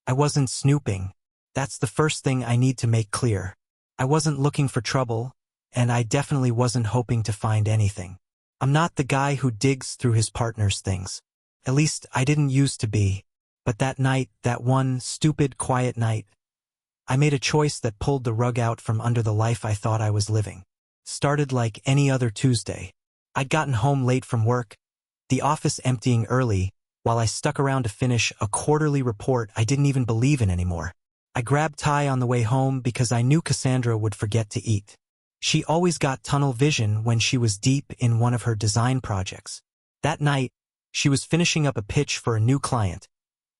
I wasn't snooping. That's the first thing I need to make clear. I wasn't looking for trouble, and I definitely wasn't hoping to find anything. I'm not the guy who digs through his partner's things. At least I didn't used to be. But that night, that one stupid, quiet night, I made a choice that pulled the rug out from under the life I thought I was living. Started like any other Tuesday. I'd gotten home late from work, the office emptying early, while I stuck around to finish a quarterly report I didn't even believe in anymore. I grabbed Ty on the way home because I knew Cassandra would forget to eat. She always got tunnel vision when she was deep in one of her design projects. That night, she was finishing up a pitch for a new client,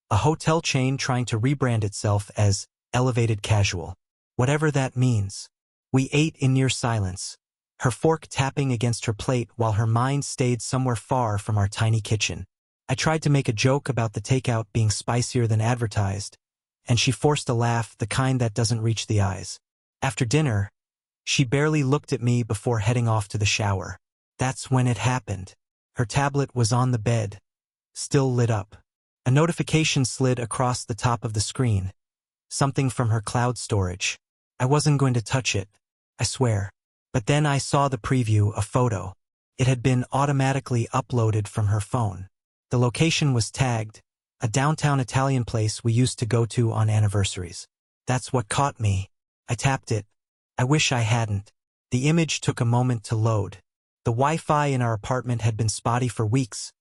a hotel chain trying to rebrand itself as elevated casual. Whatever that means. We ate in near silence, her fork tapping against her plate while her mind stayed somewhere far from our tiny kitchen. I tried to make a joke about the takeout being spicier than advertised, and she forced a laugh, the kind that doesn't reach the eyes. After dinner, she barely looked at me before heading off to the shower. That's when it happened. Her tablet was on the bed, still lit up. A notification slid across the top of the screen. Something from her cloud storage. I wasn't going to touch it, I swear. But then I saw the preview, a photo. It had been automatically uploaded from her phone. The location was tagged, a downtown Italian place we used to go to on anniversaries. That's what caught me. I tapped it. I wish I hadn't. The image took a moment to load. The Wi-Fi in our apartment had been spotty for weeks,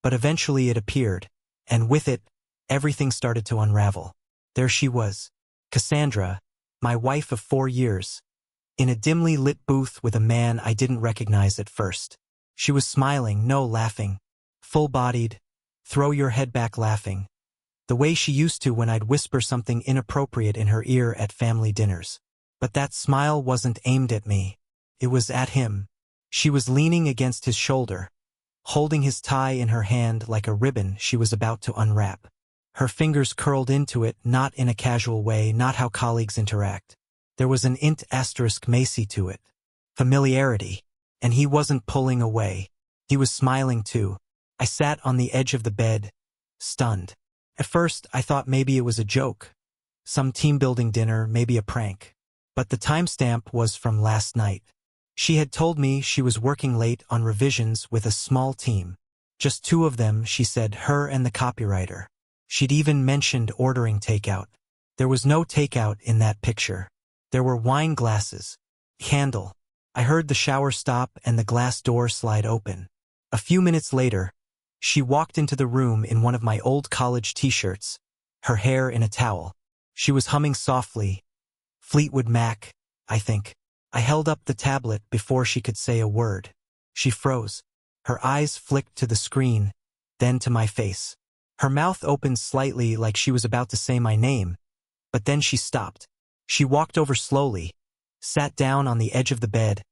but eventually it appeared, and with it, everything started to unravel. There she was, Cassandra, my wife of 4 years, in a dimly lit booth with a man I didn't recognize at first. She was smiling, no, laughing, full-bodied, throw your head back laughing, the way she used to when I'd whisper something inappropriate in her ear at family dinners. But that smile wasn't aimed at me. It was at him. She was leaning against his shoulder, holding his tie in her hand like a ribbon she was about to unwrap. Her fingers curled into it, not in a casual way, not how colleagues interact. There was an int asterisk Macy to it. Familiarity. And he wasn't pulling away. He was smiling too. I sat on the edge of the bed, stunned. At first, I thought maybe it was a joke. Some team-building dinner, maybe a prank. But the timestamp was from last night. She had told me she was working late on revisions with a small team. Just 2 of them, she said, her and the copywriter. She'd even mentioned ordering takeout. There was no takeout in that picture. There were wine glasses. Candle. I heard the shower stop and the glass door slide open. A few minutes later, she walked into the room in one of my old college t-shirts, her hair in a towel. She was humming softly. Fleetwood Mac, I think. I held up the tablet before she could say a word. She froze. Her eyes flicked to the screen, then to my face. Her mouth opened slightly like she was about to say my name, but then she stopped. She walked over slowly, sat down on the edge of the bed,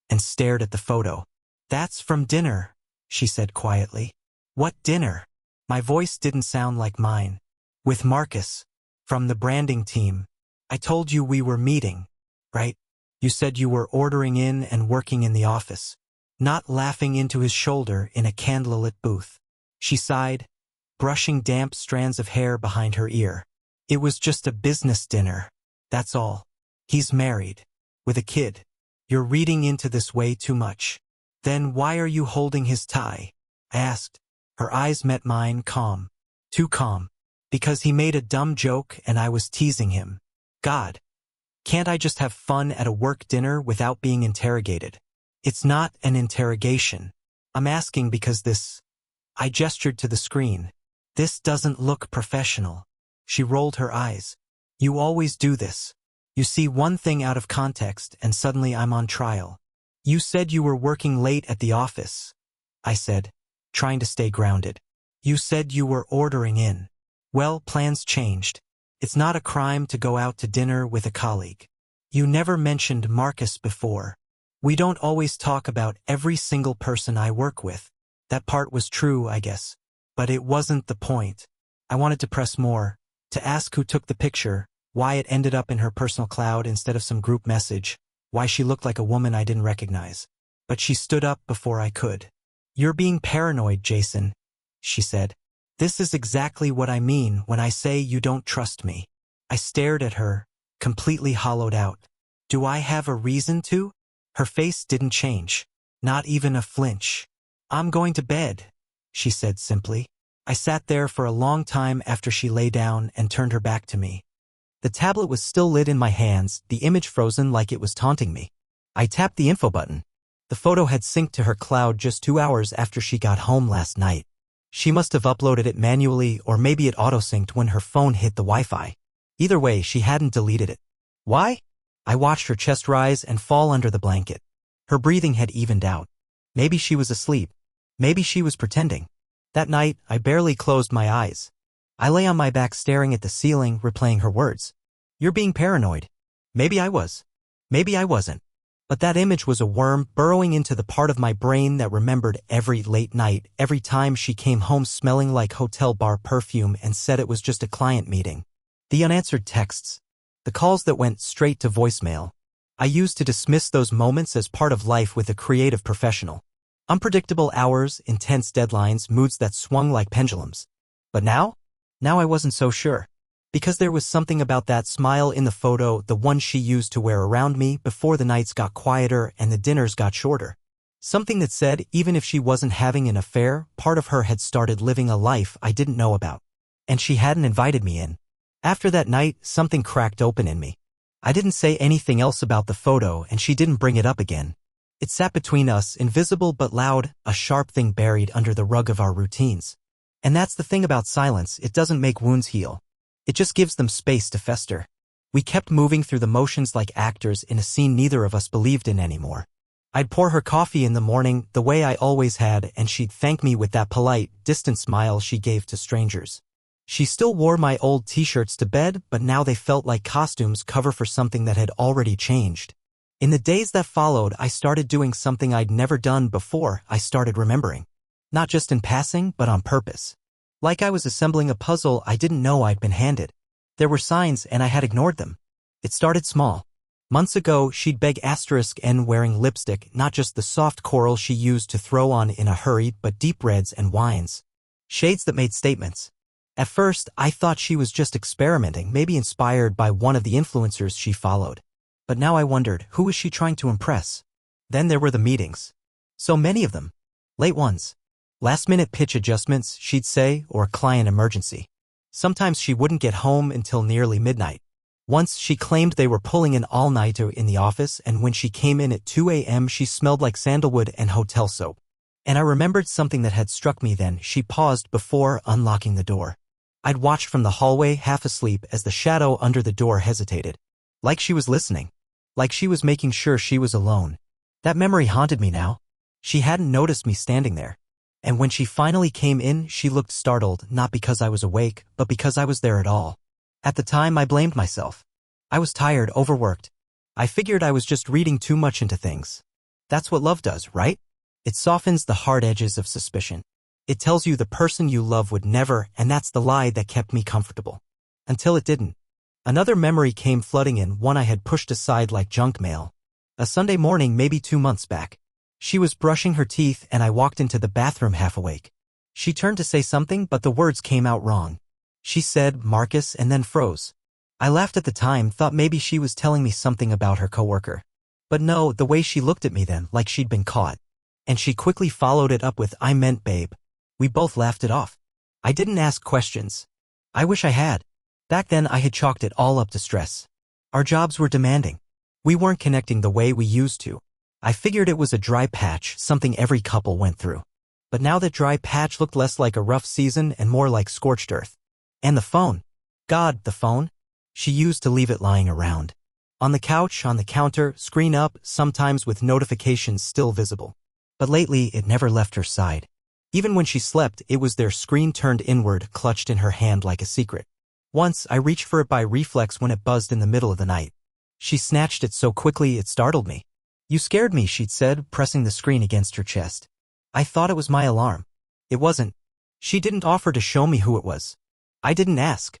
and stared at the photo. "That's from dinner," she said quietly. "What dinner?" My voice didn't sound like mine. "With Marcus, from the branding team. I told you we were meeting, right? You said you were ordering in and working in the office, not laughing into his shoulder in a candlelit booth." She sighed, brushing damp strands of hair behind her ear. "It was just a business dinner. That's all. He's married, with a kid. You're reading into this way too much." "Then why are you holding his tie?" I asked. Her eyes met mine, calm. Too calm. "Because he made a dumb joke and I was teasing him. God. Can't I just have fun at a work dinner without being interrogated?" "It's not an interrogation. I'm asking because this..." I gestured to the screen. "This doesn't look professional." She rolled her eyes. "You always do this. You see one thing out of context and suddenly I'm on trial." "You said you were working late at the office," I said, trying to stay grounded. "You said you were ordering in." "Well, plans changed. It's not a crime to go out to dinner with a colleague." "You never mentioned Marcus before." "We don't always talk about every single person I work with." That part was true, I guess. But it wasn't the point. I wanted to press more, to ask who took the picture, why it ended up in her personal cloud instead of some group message, why she looked like a woman I didn't recognize. But she stood up before I could. "You're being paranoid, Jason," she said. This is exactly what I mean when I say you don't trust me. I stared at her, completely hollowed out. Do I have a reason to? Her face didn't change. Not even a flinch. I'm going to bed, she said simply. I sat there for a long time after she lay down and turned her back to me. The tablet was still lit in my hands, the image frozen like it was taunting me. I tapped the info button. The photo had synced to her cloud just 2 hours after she got home last night. She must have uploaded it manually, or maybe it auto-synced when her phone hit the Wi-Fi. Either way, she hadn't deleted it. Why? I watched her chest rise and fall under the blanket. Her breathing had evened out. Maybe she was asleep. Maybe she was pretending. That night, I barely closed my eyes. I lay on my back staring at the ceiling, replaying her words. You're being paranoid. Maybe I was. Maybe I wasn't. But that image was a worm burrowing into the part of my brain that remembered every late night, every time she came home smelling like hotel bar perfume and said it was just a client meeting. The unanswered texts. The calls that went straight to voicemail. I used to dismiss those moments as part of life with a creative professional. Unpredictable hours, intense deadlines, moods that swung like pendulums. But now I wasn't so sure. Because there was something about that smile in the photo, the one she used to wear around me before the nights got quieter and the dinners got shorter. Something that said, even if she wasn't having an affair, part of her had started living a life I didn't know about. And she hadn't invited me in. After that night, something cracked open in me. I didn't say anything else about the photo, and she didn't bring it up again. It sat between us, invisible but loud, a sharp thing buried under the rug of our routines. And that's the thing about silence, it doesn't make wounds heal. It just gives them space to fester. We kept moving through the motions like actors in a scene neither of us believed in anymore. I'd pour her coffee in the morning, the way I always had, and she'd thank me with that polite, distant smile she gave to strangers. She still wore my old t-shirts to bed, but now they felt like costumes cover for something that had already changed. In the days that followed, I started doing something I'd never done before. I started remembering. Not just in passing, but on purpose. Like I was assembling a puzzle I didn't know I'd been handed. There were signs and I had ignored them. It started small. Months ago, she'd beg *N wearing lipstick, not just the soft coral she used to throw on in a hurry, but deep reds and wines. Shades that made statements. At first, I thought she was just experimenting, maybe inspired by one of the influencers she followed. But now I wondered, who was she trying to impress? Then there were the meetings. So many of them. Late ones. Last-minute pitch adjustments, she'd say, or a client emergency. Sometimes she wouldn't get home until nearly midnight. Once, she claimed they were pulling an all-nighter in the office, and when she came in at 2 a.m. she smelled like sandalwood and hotel soap. And I remembered something that had struck me then. She paused before unlocking the door. I'd watched from the hallway, half asleep, as the shadow under the door hesitated. Like she was listening. Like she was making sure she was alone. That memory haunted me now. She hadn't noticed me standing there. And when she finally came in, she looked startled, not because I was awake, but because I was there at all. At the time, I blamed myself. I was tired, overworked. I figured I was just reading too much into things. That's what love does, right? It softens the hard edges of suspicion. It tells you the person you love would never, and that's the lie that kept me comfortable. Until it didn't. Another memory came flooding in, one I had pushed aside like junk mail. A Sunday morning, maybe 2 months back. She was brushing her teeth and I walked into the bathroom half awake. She turned to say something, but the words came out wrong. She said, "Marcus," and then froze. I laughed at the time, thought maybe she was telling me something about her coworker. But no, the way she looked at me then, like she'd been caught. And she quickly followed it up with, "I meant babe." We both laughed it off. I didn't ask questions. I wish I had. Back then I had chalked it all up to stress. Our jobs were demanding. We weren't connecting the way we used to. I figured it was a dry patch, something every couple went through. But now that dry patch looked less like a rough season and more like scorched earth. And the phone. God, the phone. She used to leave it lying around. On the couch, on the counter, screen up, sometimes with notifications still visible. But lately, it never left her side. Even when she slept, it was there, screen turned inward, clutched in her hand like a secret. Once, I reached for it by reflex when it buzzed in the middle of the night. She snatched it so quickly it startled me. "You scared me," she'd said, pressing the screen against her chest. I thought it was my alarm. It wasn't. She didn't offer to show me who it was. I didn't ask.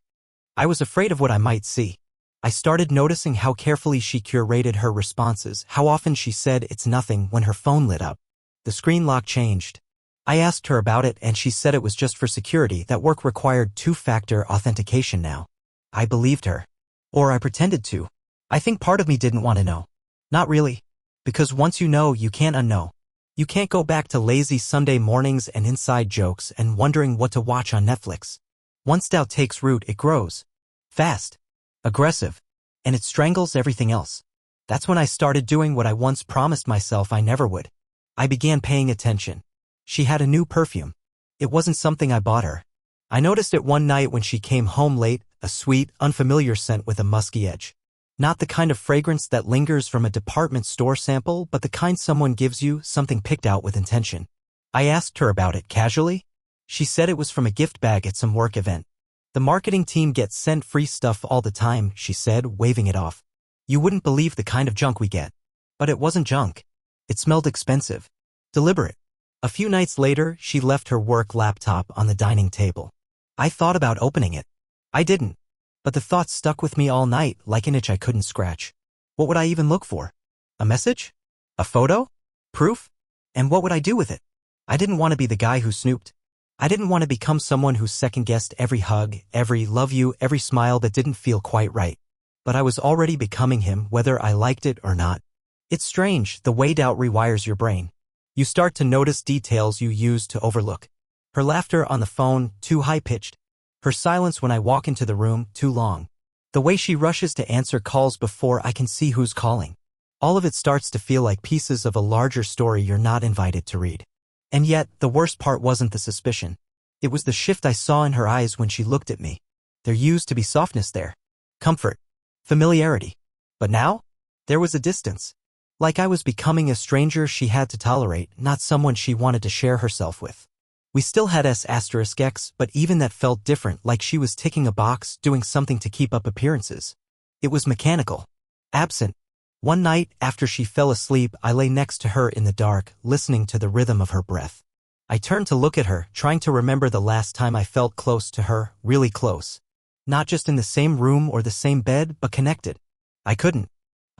I was afraid of what I might see. I started noticing how carefully she curated her responses, how often she said "it's nothing" when her phone lit up. The screen lock changed. I asked her about it and she said it was just for security, that work required two-factor authentication now. I believed her. Or I pretended to. I think part of me didn't want to know. Not really. Because once you know, you can't unknow. You can't go back to lazy Sunday mornings and inside jokes and wondering what to watch on Netflix. Once doubt takes root, it grows. Fast. Aggressive. And it strangles everything else. That's when I started doing what I once promised myself I never would. I began paying attention. She had a new perfume. It wasn't something I bought her. I noticed it one night when she came home late, a sweet, unfamiliar scent with a musky edge. Not the kind of fragrance that lingers from a department store sample, but the kind someone gives you, something picked out with intention. I asked her about it casually. She said it was from a gift bag at some work event. The marketing team gets sent free stuff all the time, she said, waving it off. You wouldn't believe the kind of junk we get. But it wasn't junk. It smelled expensive. Deliberate. A few nights later, she left her work laptop on the dining table. I thought about opening it. I didn't. But the thought stuck with me all night, like an itch I couldn't scratch. What would I even look for? A message? A photo? Proof? And what would I do with it? I didn't want to be the guy who snooped. I didn't want to become someone who second-guessed every hug, every love you, every smile that didn't feel quite right. But I was already becoming him, whether I liked it or not. It's strange, the way doubt rewires your brain. You start to notice details you used to overlook. Her laughter on the phone, too high-pitched. Her silence when I walk into the room, too long. The way she rushes to answer calls before I can see who's calling. All of it starts to feel like pieces of a larger story you're not invited to read. And yet, the worst part wasn't the suspicion. It was the shift I saw in her eyes when she looked at me. There used to be softness there. Comfort. Familiarity. But now? There was a distance. Like I was becoming a stranger she had to tolerate, not someone she wanted to share herself with. We still had S*X, but even that felt different, like she was ticking a box, doing something to keep up appearances. It was mechanical. Absent. One night, after she fell asleep, I lay next to her in the dark, listening to the rhythm of her breath. I turned to look at her, trying to remember the last time I felt close to her, really close. Not just in the same room or the same bed, but connected. I couldn't.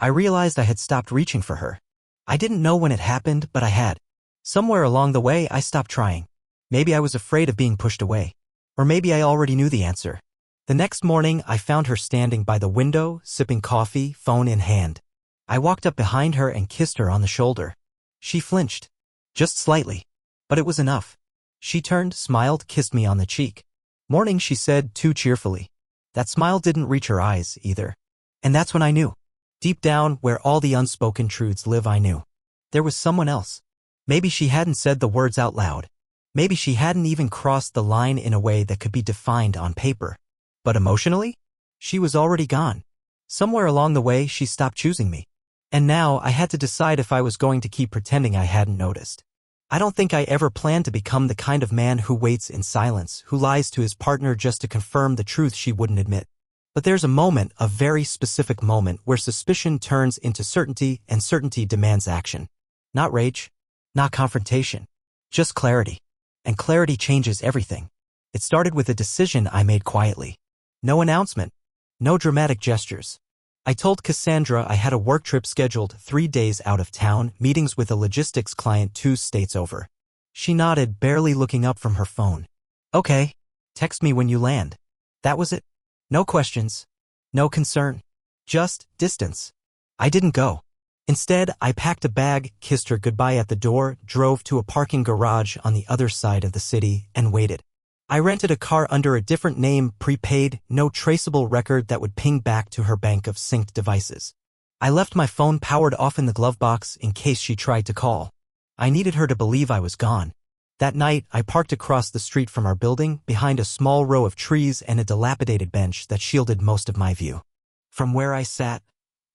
I realized I had stopped reaching for her. I didn't know when it happened, but I had. Somewhere along the way, I stopped trying. Maybe I was afraid of being pushed away. Or maybe I already knew the answer. The next morning, I found her standing by the window, sipping coffee, phone in hand. I walked up behind her and kissed her on the shoulder. She flinched. Just slightly. But it was enough. She turned, smiled, kissed me on the cheek. Morning, she said, too cheerfully. That smile didn't reach her eyes, either. And that's when I knew. Deep down, where all the unspoken truths live, I knew. There was someone else. Maybe she hadn't said the words out loud. Maybe she hadn't even crossed the line in a way that could be defined on paper. But emotionally? She was already gone. Somewhere along the way, she stopped choosing me. And now, I had to decide if I was going to keep pretending I hadn't noticed. I don't think I ever planned to become the kind of man who waits in silence, who lies to his partner just to confirm the truth she wouldn't admit. But there's a moment, a very specific moment, where suspicion turns into certainty and certainty demands action. Not rage, not confrontation, just clarity. And clarity changes everything. It started with a decision I made quietly. No announcement, no dramatic gestures. I told Cassandra I had a work trip scheduled 3 days out of town, meetings with a logistics client 2 states over. She nodded, barely looking up from her phone. Okay, text me when you land. That was it. No questions. No concern. Just distance. I didn't go. Instead, I packed a bag, kissed her goodbye at the door, drove to a parking garage on the other side of the city, and waited. I rented a car under a different name, prepaid, no traceable record that would ping back to her bank of synced devices. I left my phone powered off in the glove box in case she tried to call. I needed her to believe I was gone. That night, I parked across the street from our building, behind a small row of trees and a dilapidated bench that shielded most of my view. From where I sat,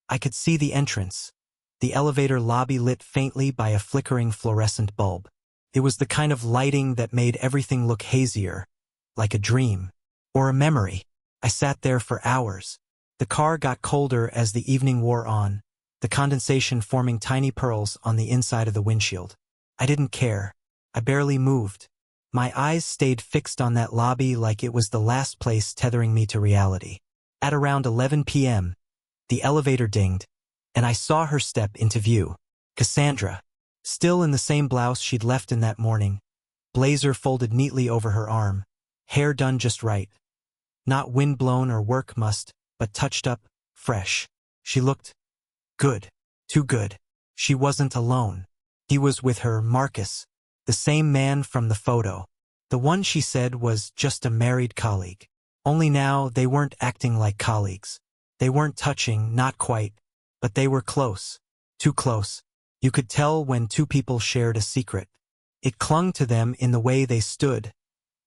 I could see the entrance, the elevator lobby lit faintly by a flickering fluorescent bulb. It was the kind of lighting that made everything look hazier, like a dream, or a memory. I sat there for hours. The car got colder as the evening wore on, the condensation forming tiny pearls on the inside of the windshield. I didn't care. I barely moved. My eyes stayed fixed on that lobby like it was the last place tethering me to reality. At around 11 p.m., the elevator dinged, and I saw her step into view. Cassandra, still in the same blouse she'd left in that morning, blazer folded neatly over her arm, hair done just right. Not windblown or work mussed, but touched up, fresh. She looked good. Too good. She wasn't alone. He was with her, Marcus, the same man from the photo. The one she said was just a married colleague. Only now they weren't acting like colleagues. They weren't touching, not quite, but they were close. Too close. You could tell when two people shared a secret. It clung to them in the way they stood,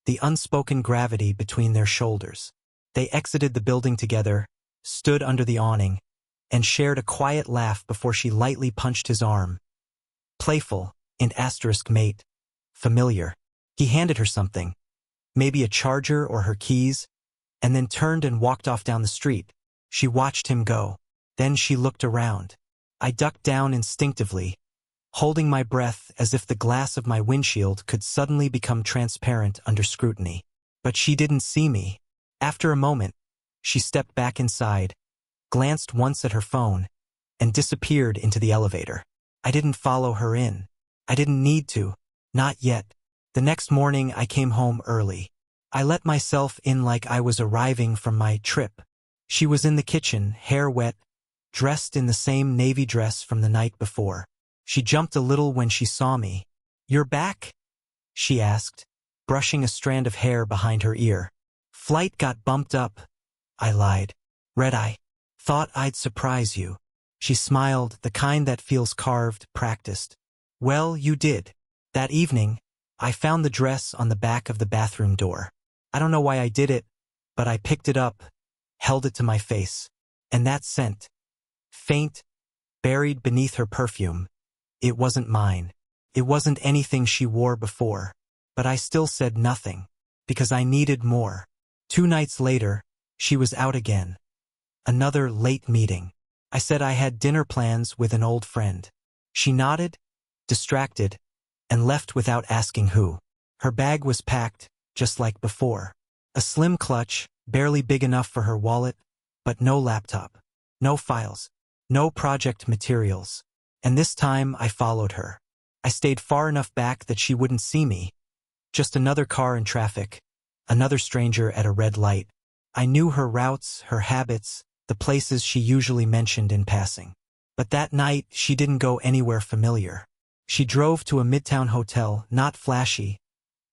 the unspoken gravity between their shoulders. They exited the building together, stood under the awning, and shared a quiet laugh before she lightly punched his arm. Playful, in asterisk mate. Familiar. He handed her something, maybe a charger or her keys, and then turned and walked off down the street. She watched him go. Then she looked around. I ducked down instinctively, holding my breath as if the glass of my windshield could suddenly become transparent under scrutiny. But she didn't see me. After a moment, she stepped back inside, glanced once at her phone, and disappeared into the elevator. I didn't follow her in. I didn't need to. Not yet. The next morning I came home early. I let myself in like I was arriving from my trip. She was in the kitchen, hair wet, dressed in the same navy dress from the night before. She jumped a little when she saw me. "You're back?" she asked, brushing a strand of hair behind her ear. "Flight got bumped up," I lied. "Red-eye. Thought I'd surprise you." She smiled, the kind that feels carved, practiced. "Well, you did." That evening, I found the dress on the back of the bathroom door. I don't know why I did it, but I picked it up, held it to my face. And that scent, faint, buried beneath her perfume, it wasn't mine. It wasn't anything she wore before. But I still said nothing, because I needed more. 2 nights later, she was out again. Another late meeting. I said I had dinner plans with an old friend. She nodded, distracted, and left without asking who. Her bag was packed, just like before. A slim clutch, barely big enough for her wallet, but no laptop, no files, no project materials. And this time I followed her. I stayed far enough back that she wouldn't see me. Just another car in traffic, another stranger at a red light. I knew her routes, her habits, the places she usually mentioned in passing. But that night, she didn't go anywhere familiar. She drove to a midtown hotel, not flashy,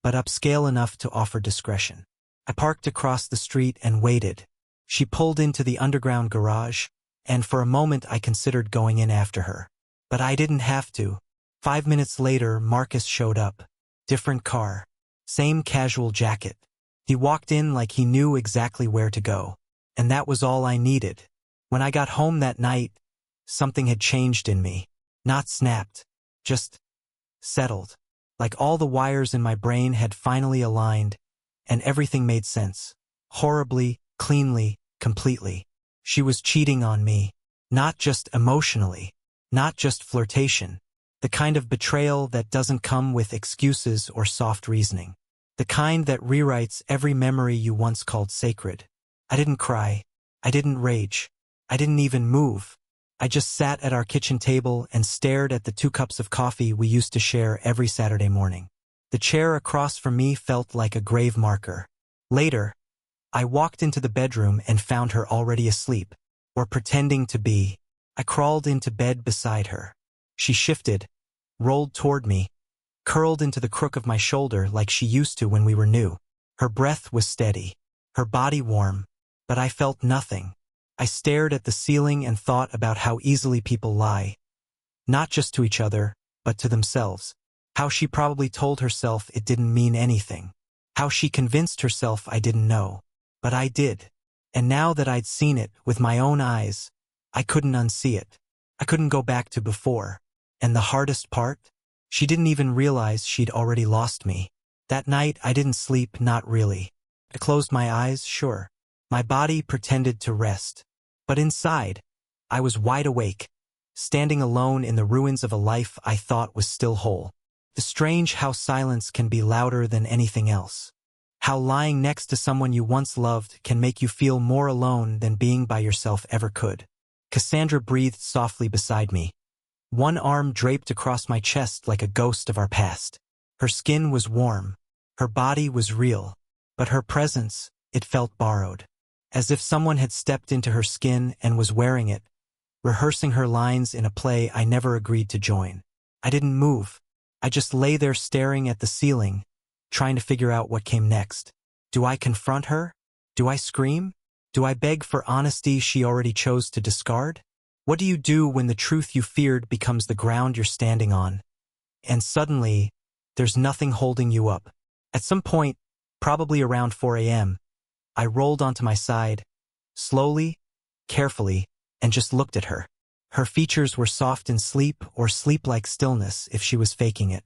but upscale enough to offer discretion. I parked across the street and waited. She pulled into the underground garage, and for a moment I considered going in after her. But I didn't have to. 5 minutes later, Marcus showed up. Different car. Same casual jacket. He walked in like he knew exactly where to go. And that was all I needed. When I got home that night, something had changed in me. Not snapped. Just settled. Like all the wires in my brain had finally aligned, and everything made sense. Horribly, cleanly, completely. She was cheating on me. Not just emotionally. Not just flirtation. The kind of betrayal that doesn't come with excuses or soft reasoning. The kind that rewrites every memory you once called sacred. I didn't cry. I didn't rage. I didn't even move. I just sat at our kitchen table and stared at the 2 cups of coffee we used to share every Saturday morning. The chair across from me felt like a grave marker. Later, I walked into the bedroom and found her already asleep, or pretending to be. I crawled into bed beside her. She shifted, rolled toward me, curled into the crook of my shoulder like she used to when we were new. Her breath was steady, her body warm, but I felt nothing. I stared at the ceiling and thought about how easily people lie. Not just to each other, but to themselves. How she probably told herself it didn't mean anything. How she convinced herself I didn't know. But I did. And now that I'd seen it with my own eyes, I couldn't unsee it. I couldn't go back to before. And the hardest part? She didn't even realize she'd already lost me. That night I didn't sleep, not really. I closed my eyes, sure. My body pretended to rest. But inside, I was wide awake, standing alone in the ruins of a life I thought was still whole. The strange how silence can be louder than anything else. How lying next to someone you once loved can make you feel more alone than being by yourself ever could. Cassandra breathed softly beside me, one arm draped across my chest like a ghost of our past. Her skin was warm. Her body was real. But her presence, it felt borrowed. As if someone had stepped into her skin and was wearing it, rehearsing her lines in a play I never agreed to join. I didn't move. I just lay there staring at the ceiling, trying to figure out what came next. Do I confront her? Do I scream? Do I beg for honesty she already chose to discard? What do you do when the truth you feared becomes the ground you're standing on? And suddenly, there's nothing holding you up. At some point, probably around 4 a.m., I rolled onto my side, slowly, carefully, and just looked at her. Her features were soft in sleep or sleep-like stillness if she was faking it.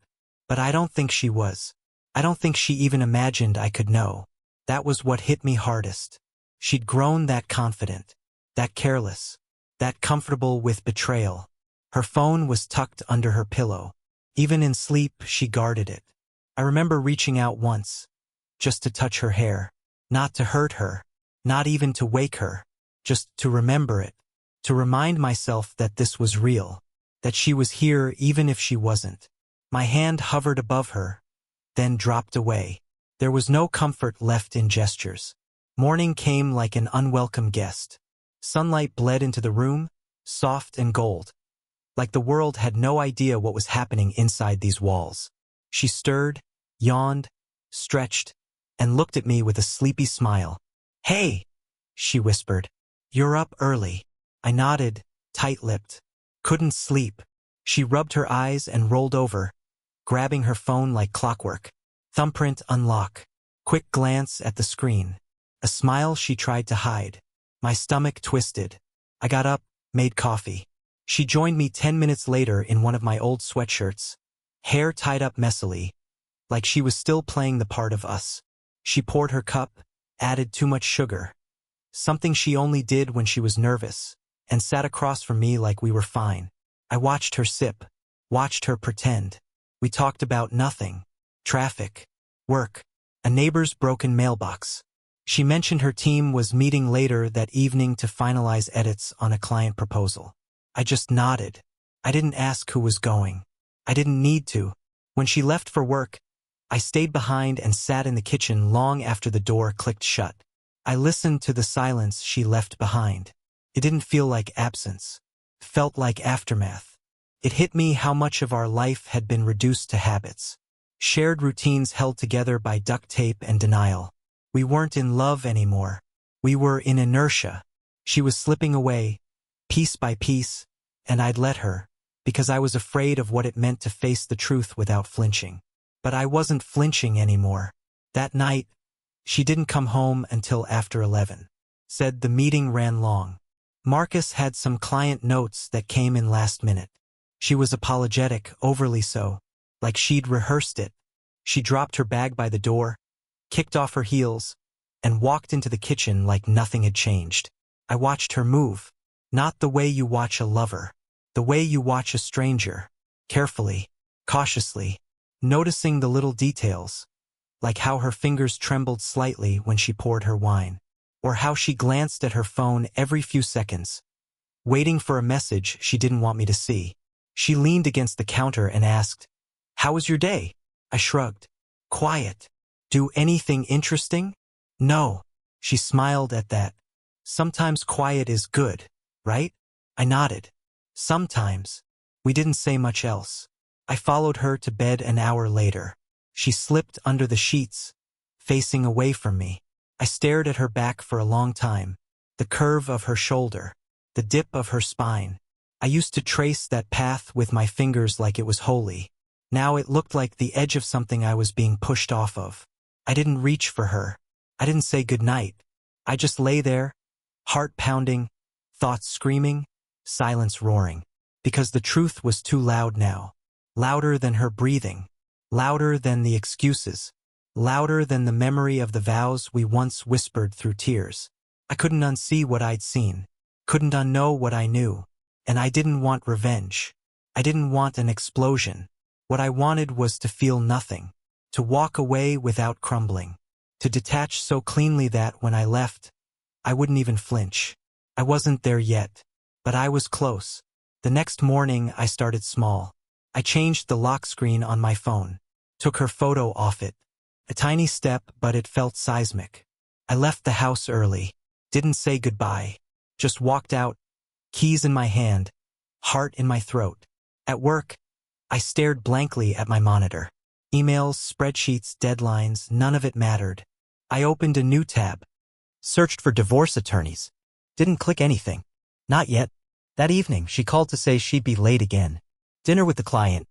But I don't think she was. I don't think she even imagined I could know. That was what hit me hardest. She'd grown that confident, that careless, that comfortable with betrayal. Her phone was tucked under her pillow. Even in sleep, she guarded it. I remember reaching out once, just to touch her hair, not to hurt her, not even to wake her, just to remember it, to remind myself that this was real, that she was here even if she wasn't. My hand hovered above her, then dropped away. There was no comfort left in gestures. Morning came like an unwelcome guest. Sunlight bled into the room, soft and gold, like the world had no idea what was happening inside these walls. She stirred, yawned, stretched, and looked at me with a sleepy smile. "Hey," she whispered. "You're up early." I nodded, tight-lipped. Couldn't sleep. She rubbed her eyes and rolled over, grabbing her phone like clockwork. Thumbprint unlock. Quick glance at the screen. A smile she tried to hide. My stomach twisted. I got up, made coffee. She joined me 10 minutes later in one of my old sweatshirts, hair tied up messily, like she was still playing the part of us. She poured her cup, added too much sugar, something she only did when she was nervous, and sat across from me like we were fine. I watched her sip, watched her pretend. We talked about nothing. Traffic, work, a neighbor's broken mailbox. She mentioned her team was meeting later that evening to finalize edits on a client proposal. I just nodded. I didn't ask who was going. I didn't need to. When she left for work, I stayed behind and sat in the kitchen long after the door clicked shut. I listened to the silence she left behind. It didn't feel like absence. It felt like aftermath. It hit me how much of our life had been reduced to habits. Shared routines held together by duct tape and denial. We weren't in love anymore. We were in inertia. She was slipping away, piece by piece, and I'd let her, because I was afraid of what it meant to face the truth without flinching. But I wasn't flinching anymore. That night, she didn't come home until after 11. Said the meeting ran long. Marcus had some client notes that came in last minute. She was apologetic, overly so, like she'd rehearsed it. She dropped her bag by the door, kicked off her heels, and walked into the kitchen like nothing had changed. I watched her move, not the way you watch a lover, the way you watch a stranger, carefully, cautiously, noticing the little details, like how her fingers trembled slightly when she poured her wine, or how she glanced at her phone every few seconds, waiting for a message she didn't want me to see. She leaned against the counter and asked, "How was your day?" I shrugged. "Quiet." "Do anything interesting?" "No." She smiled at that. "Sometimes quiet is good, right?" I nodded. "Sometimes." We didn't say much else. I followed her to bed an hour later. She slipped under the sheets, facing away from me. I stared at her back for a long time, the curve of her shoulder, the dip of her spine. I used to trace that path with my fingers like it was holy. Now it looked like the edge of something I was being pushed off of. I didn't reach for her. I didn't say goodnight. I just lay there, heart pounding, thoughts screaming, silence roaring. Because the truth was too loud now. Louder than her breathing. Louder than the excuses. Louder than the memory of the vows we once whispered through tears. I couldn't unsee what I'd seen. Couldn't unknow what I knew. And I didn't want revenge. I didn't want an explosion. What I wanted was to feel nothing. To walk away without crumbling. To detach so cleanly that when I left, I wouldn't even flinch. I wasn't there yet. But I was close. The next morning I started small. I changed the lock screen on my phone. Took her photo off it. A tiny step, but it felt seismic. I left the house early. Didn't say goodbye. Just walked out, keys in my hand, heart in my throat. At work, I stared blankly at my monitor. Emails, spreadsheets, deadlines, none of it mattered. I opened a new tab. Searched for divorce attorneys. Didn't click anything. Not yet. That evening, she called to say she'd be late again. Dinner with the client.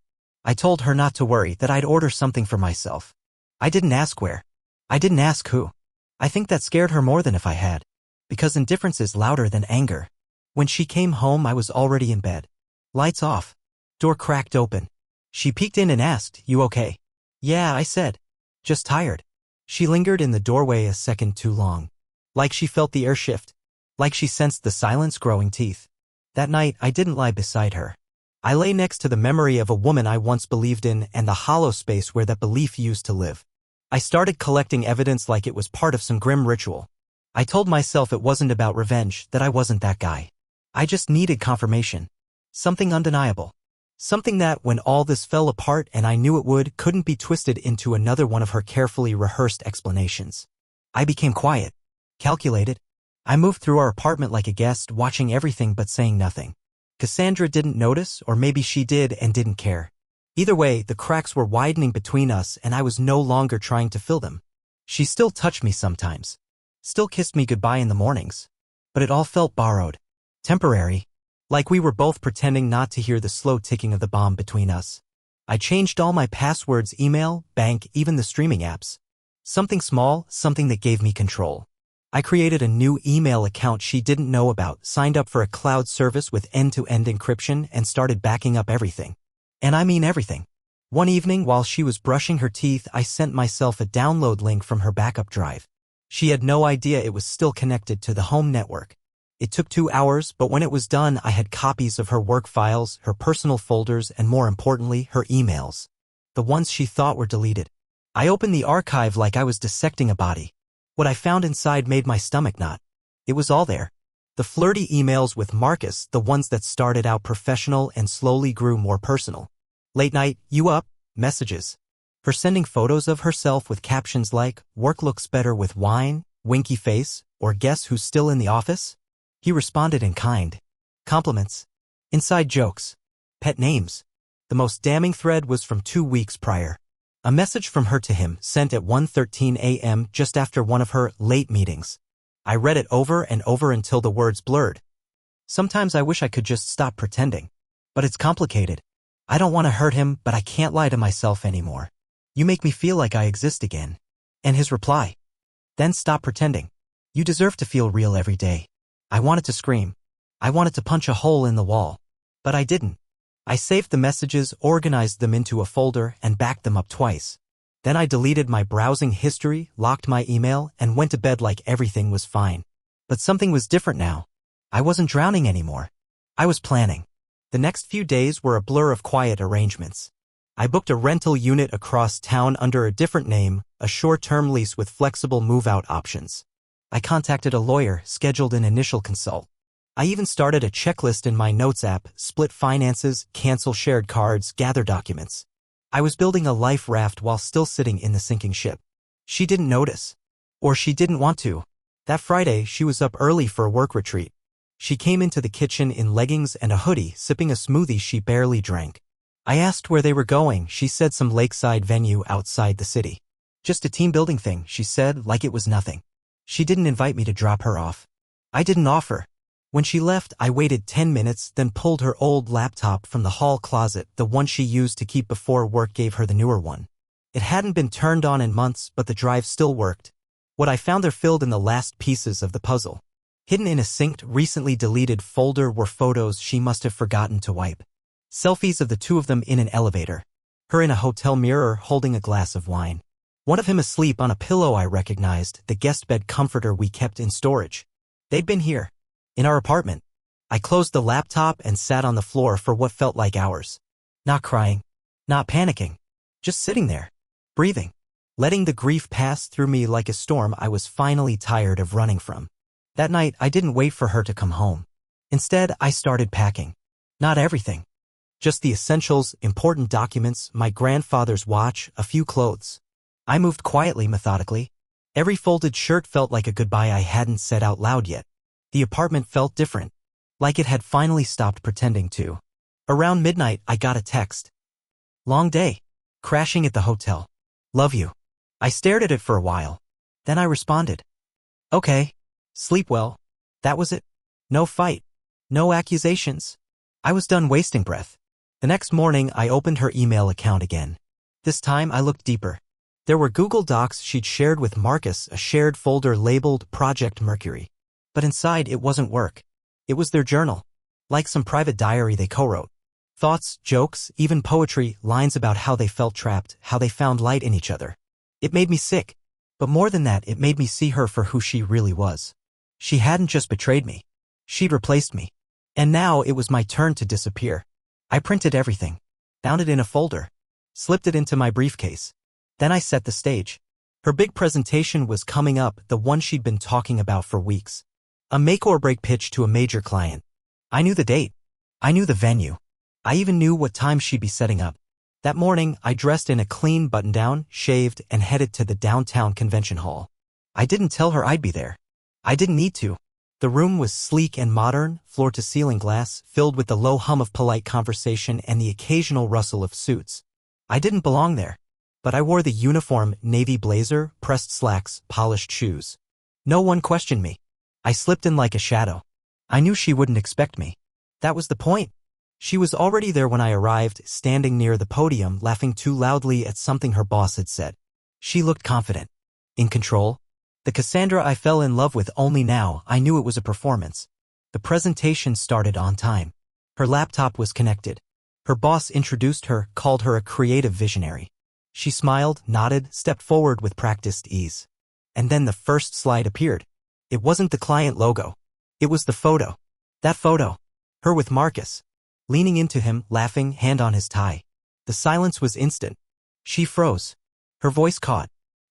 I told her not to worry, that I'd order something for myself. I didn't ask where. I didn't ask who. I think that scared her more than if I had. Because indifference is louder than anger. When she came home, I was already in bed. Lights off. Door cracked open. She peeked in and asked, "You okay?" "Yeah," I said. "Just tired." She lingered in the doorway a second too long. Like she felt the air shift. Like she sensed the silence growing teeth. That night, I didn't lie beside her. I lay next to the memory of a woman I once believed in and the hollow space where that belief used to live. I started collecting evidence like it was part of some grim ritual. I told myself it wasn't about revenge, that I wasn't that guy. I just needed confirmation. Something undeniable. Something that, when all this fell apart and I knew it would, couldn't be twisted into another one of her carefully rehearsed explanations. I became quiet. Calculated. I moved through our apartment like a guest, watching everything but saying nothing. Cassandra didn't notice, or maybe she did and didn't care. Either way, the cracks were widening between us and I was no longer trying to fill them. She still touched me sometimes. Still kissed me goodbye in the mornings. But it all felt borrowed. Temporary. Like we were both pretending not to hear the slow ticking of the bomb between us. I changed all my passwords, email, bank, even the streaming apps. Something small, something that gave me control. I created a new email account she didn't know about, signed up for a cloud service with end-to-end encryption, and started backing up everything. And I mean everything. One evening, while she was brushing her teeth, I sent myself a download link from her backup drive. She had no idea it was still connected to the home network. It took 2 hours, but when it was done, I had copies of her work files, her personal folders, and more importantly, her emails. The ones she thought were deleted. I opened the archive like I was dissecting a body. What I found inside made my stomach knot. It was all there. The flirty emails with Marcus, the ones that started out professional and slowly grew more personal. Late night, "You up?" messages. Her sending photos of herself with captions like, "Work looks better with wine," "Winky face," or "Guess who's still in the office?" He responded in kind. Compliments. Inside jokes. Pet names. The most damning thread was from 2 weeks prior. A message from her to him, sent at 1:13 a.m. just after one of her late meetings. I read it over and over until the words blurred. Sometimes I wish I could just stop pretending. But it's complicated. I don't want to hurt him, but I can't lie to myself anymore. "You make me feel like I exist again." And his reply. "Then stop pretending. You deserve to feel real every day." I wanted to scream. I wanted to punch a hole in the wall. But I didn't. I saved the messages, organized them into a folder, and backed them up twice. Then I deleted my browsing history, locked my email, and went to bed like everything was fine. But something was different now. I wasn't drowning anymore. I was planning. The next few days were a blur of quiet arrangements. I booked a rental unit across town under a different name, a short-term lease with flexible move-out options. I contacted a lawyer, scheduled an initial consult. I even started a checklist in my notes app, split finances, cancel shared cards, gather documents. I was building a life raft while still sitting in the sinking ship. She didn't notice. Or she didn't want to. That Friday, she was up early for a work retreat. She came into the kitchen in leggings and a hoodie, sipping a smoothie she barely drank. I asked where they were going. She said some lakeside venue outside the city. "Just a team building thing," she said, like it was nothing. She didn't invite me to drop her off. I didn't offer. When she left, I waited 10 minutes, then pulled her old laptop from the hall closet, the one she used to keep before work gave her the newer one. It hadn't been turned on in months, but the drive still worked. What I found there filled in the last pieces of the puzzle. Hidden in a synced, recently deleted folder were photos she must have forgotten to wipe. Selfies of the two of them in an elevator. Her in a hotel mirror holding a glass of wine. One of him asleep on a pillow I recognized, the guest bed comforter we kept in storage. They'd been here. In our apartment. I closed the laptop and sat on the floor for what felt like hours. Not crying. Not panicking. Just sitting there. Breathing. Letting the grief pass through me like a storm I was finally tired of running from. That night, I didn't wait for her to come home. Instead, I started packing. Not everything. Just the essentials, important documents, my grandfather's watch, a few clothes. I moved quietly, methodically. Every folded shirt felt like a goodbye I hadn't said out loud yet. The apartment felt different, like it had finally stopped pretending to. Around midnight, I got a text. Long day. Crashing at the hotel. Love you. I stared at it for a while. Then I responded. Okay. Sleep well. That was it. No fight. No accusations. I was done wasting breath. The next morning, I opened her email account again. This time, I looked deeper. There were Google Docs she'd shared with Marcus, a shared folder labeled Project Mercury. But inside, it wasn't work. It was their journal. Like some private diary they co-wrote. Thoughts, jokes, even poetry, lines about how they felt trapped, how they found light in each other. It made me sick. But more than that, it made me see her for who she really was. She hadn't just betrayed me. She'd replaced me. And now it was my turn to disappear. I printed everything. Bound it in a folder. Slipped it into my briefcase. Then I set the stage. Her big presentation was coming up, the one she'd been talking about for weeks. A make-or-break pitch to a major client. I knew the date. I knew the venue. I even knew what time she'd be setting up. That morning, I dressed in a clean button-down, shaved, and headed to the downtown convention hall. I didn't tell her I'd be there. I didn't need to. The room was sleek and modern, floor-to-ceiling glass, filled with the low hum of polite conversation and the occasional rustle of suits. I didn't belong there. But I wore the uniform, navy blazer, pressed slacks, polished shoes. No one questioned me. I slipped in like a shadow. I knew she wouldn't expect me. That was the point. She was already there when I arrived, standing near the podium, laughing too loudly at something her boss had said. She looked confident. In control. The Cassandra I fell in love with, only now I knew it was a performance. The presentation started on time. Her laptop was connected. Her boss introduced her, called her a creative visionary. She smiled, nodded, stepped forward with practiced ease. And then the first slide appeared. It wasn't the client logo. It was the photo. That photo. Her with Marcus. Leaning into him, laughing, hand on his tie. The silence was instant. She froze. Her voice caught.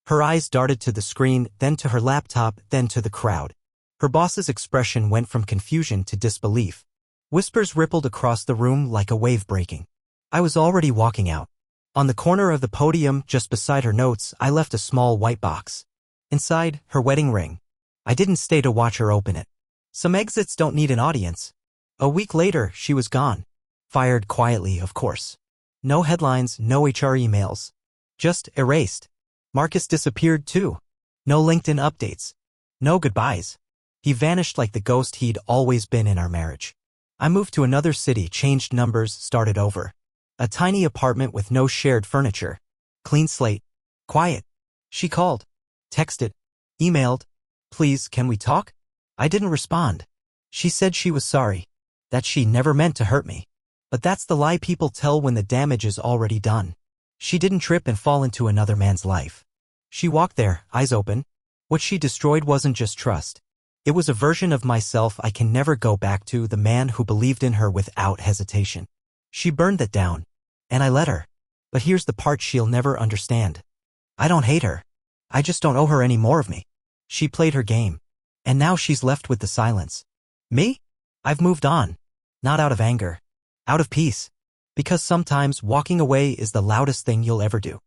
Her eyes darted to the screen, then to her laptop, then to the crowd. Her boss's expression went from confusion to disbelief. Whispers rippled across the room like a wave breaking. I was already walking out. On the corner of the podium, just beside her notes, I left a small white box. Inside, her wedding ring. I didn't stay to watch her open it. Some exits don't need an audience. A week later, she was gone. Fired quietly, of course. No headlines, no HR emails. Just erased. Marcus disappeared too. No LinkedIn updates. No goodbyes. He vanished like the ghost he'd always been in our marriage. I moved to another city, changed numbers, started over. A tiny apartment with no shared furniture. Clean slate. Quiet. She called. Texted. Emailed. Please, can we talk? I didn't respond. She said she was sorry. That she never meant to hurt me. But that's the lie people tell when the damage is already done. She didn't trip and fall into another man's life. She walked there, eyes open. What she destroyed wasn't just trust. It was a version of myself I can never go back to, the man who believed in her without hesitation. She burned that down. And I let her. But here's the part she'll never understand. I don't hate her. I just don't owe her any more of me. She played her game. And now she's left with the silence. Me? I've moved on. Not out of anger. Out of peace. Because sometimes walking away is the loudest thing you'll ever do.